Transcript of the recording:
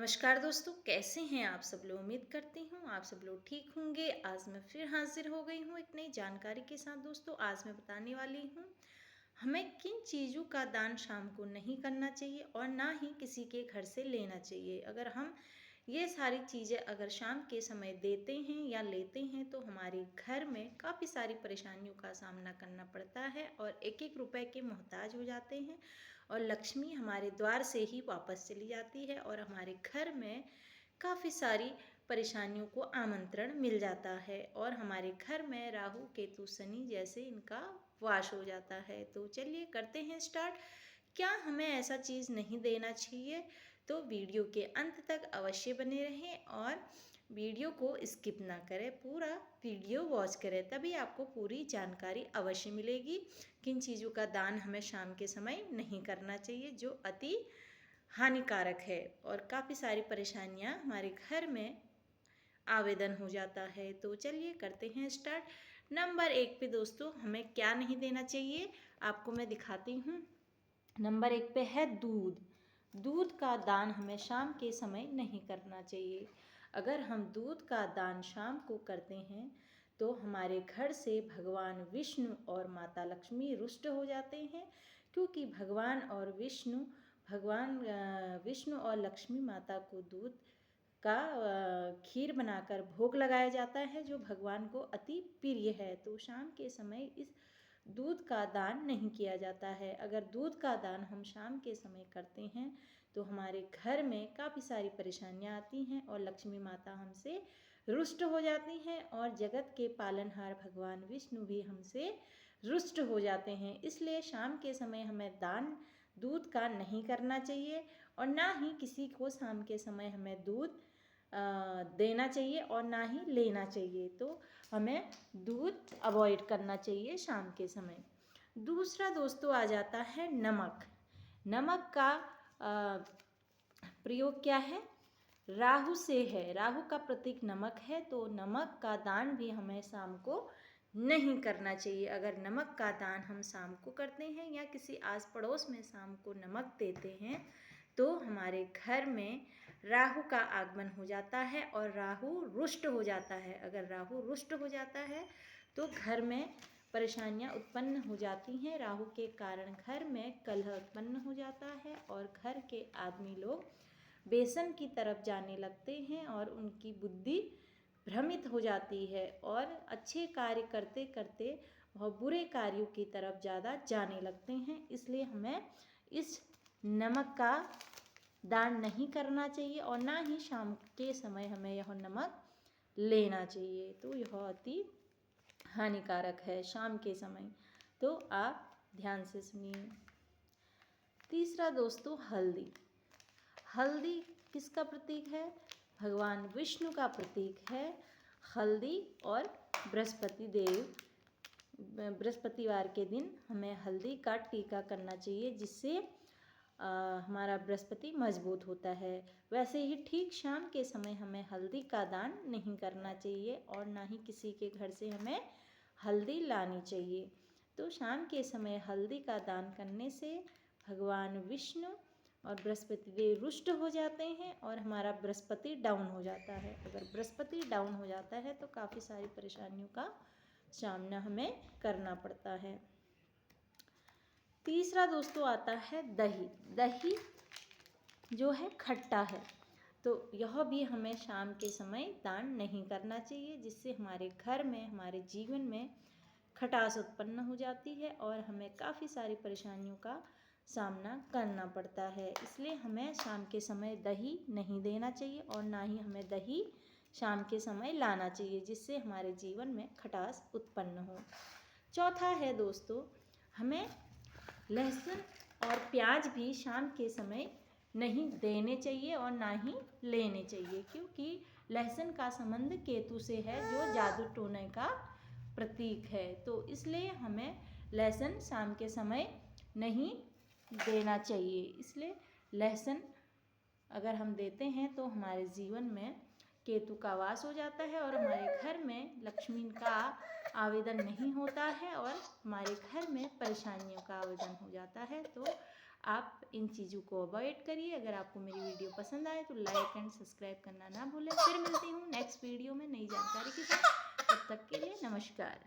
नमस्कार दोस्तों, कैसे हैं आप सब लोग। उम्मीद करती हूँ आप सब लोग ठीक होंगे। आज मैं फिर हाजिर हो गई हूँ एक नई जानकारी के साथ। दोस्तों, आज मैं बताने वाली हूँ हमें किन चीज़ों का दान शाम को नहीं करना चाहिए और ना ही किसी के घर से लेना चाहिए। अगर हम ये सारी चीज़ें अगर शाम के समय देते हैं या लेते हैं तो हमारे घर में काफ़ी सारी परेशानियों का सामना करना पड़ता है और एक एक रुपए के मोहताज हो जाते हैं और लक्ष्मी हमारे द्वार से ही वापस चली जाती है और हमारे घर में काफ़ी सारी परेशानियों को आमंत्रण मिल जाता है और हमारे घर में राहु केतु शनि जैसे इनका वास हो जाता है। तो चलिए करते हैं स्टार्ट। क्या हमें ऐसा चीज़ नहीं देना चाहिए? तो वीडियो के अंत तक अवश्य बने रहें और वीडियो को स्किप ना करें, पूरा वीडियो वॉच करें, तभी आपको पूरी जानकारी अवश्य मिलेगी। किन चीज़ों का दान हमें शाम के समय नहीं करना चाहिए जो अति हानिकारक है और काफ़ी सारी परेशानियां हमारे घर में आवेदन हो जाता है। तो चलिए करते हैं स्टार्ट। नंबर 1 पे दोस्तों हमें क्या नहीं देना चाहिए आपको मैं दिखाती हूँ। नंबर 1 पे है दूध। दूध का दान हमें शाम के समय नहीं करना चाहिए। अगर हम दूध का दान शाम को करते हैं तो हमारे घर से भगवान विष्णु और माता लक्ष्मी रुष्ट हो जाते हैं, क्योंकि भगवान विष्णु और लक्ष्मी माता को दूध का खीर बनाकर भोग लगाया जाता है जो भगवान को अति प्रिय है। तो शाम के समय इस दूध का दान नहीं किया जाता है। अगर दूध का दान हम शाम के समय करते हैं तो हमारे घर में काफ़ी सारी परेशानियां आती हैं और लक्ष्मी माता हमसे रुष्ट हो जाती हैं और जगत के पालनहार भगवान विष्णु भी हमसे रुष्ट हो जाते हैं। इसलिए शाम के समय हमें दान दूध का नहीं करना चाहिए और ना ही किसी को शाम के समय हमें दूध देना चाहिए और ना ही लेना चाहिए। तो हमें दूध अवॉइड करना चाहिए शाम के समय। दूसरा दोस्तों आ जाता है नमक। नमक का प्रयोग क्या है? राहु से है। राहु का प्रतीक नमक है, तो नमक का दान भी हमें शाम को नहीं करना चाहिए। अगर नमक का दान हम शाम को करते हैं या किसी आस पड़ोस में शाम को नमक देते हैं तो हमारे घर में राहु का आगमन हो जाता है और राहु रुष्ट हो जाता है। अगर राहु रुष्ट हो जाता है तो घर में परेशानियां उत्पन्न हो जाती हैं। राहु के कारण घर में कलह उत्पन्न हो जाता है और घर के आदमी लोग व्यसन की तरफ जाने लगते हैं और उनकी बुद्धि भ्रमित हो जाती है और अच्छे कार्य करते करते वह बुरे कार्यों की तरफ ज़्यादा जाने लगते हैं। इसलिए हमें इस नमक का दान नहीं करना चाहिए और ना ही शाम के समय हमें यह नमक लेना चाहिए। तो यह अति हानिकारक है शाम के समय, तो आप ध्यान से सुनिए। तीसरा दोस्तों हल्दी। हल्दी किसका प्रतीक है? भगवान विष्णु का प्रतीक है। हल्दी और बृहस्पतिवार के दिन हमें हल्दी का टीका करना चाहिए, जिससे हमारा बृहस्पति मजबूत होता है। वैसे ही ठीक शाम के समय हमें हल्दी का दान नहीं करना चाहिए और ना ही किसी के घर से हमें हल्दी लानी चाहिए। तो शाम के समय हल्दी का दान करने से भगवान विष्णु और बृहस्पति देव रुष्ट हो जाते हैं और हमारा बृहस्पति डाउन हो जाता है। अगर बृहस्पति डाउन हो जाता है तो काफ़ी सारी परेशानियों का सामना हमें करना पड़ता है। तीसरा दोस्तों आता है दही। दही जो है खट्टा है, तो यह भी हमें शाम के समय दान नहीं करना चाहिए, जिससे हमारे घर में हमारे जीवन में खटास उत्पन्न हो जाती है और हमें काफ़ी सारी परेशानियों का सामना करना पड़ता है। इसलिए हमें शाम के समय दही नहीं देना चाहिए और ना ही हमें दही शाम के समय लाना चाहिए, जिससे हमारे जीवन में खटास उत्पन्न हो। चौथा है दोस्तों, हमें लहसुन और प्याज भी शाम के समय नहीं देने चाहिए और ना ही लेने चाहिए, क्योंकि लहसुन का संबंध केतु से है जो जादू टोने का प्रतीक है। तो इसलिए हमें लहसुन शाम के समय नहीं देना चाहिए। इसलिए लहसुन अगर हम देते हैं तो हमारे जीवन में केतु का वास हो जाता है और हमारे घर में लक्ष्मी का आवेदन नहीं होता है और हमारे घर में परेशानियों का आवेदन हो जाता है। तो आप इन चीज़ों को अवॉइड करिए। अगर आपको मेरी वीडियो पसंद आए तो लाइक एंड सब्सक्राइब करना ना भूलें। फिर मिलती हूँ नेक्स्ट वीडियो में नई जानकारी के साथ। तब तक के लिए नमस्कार।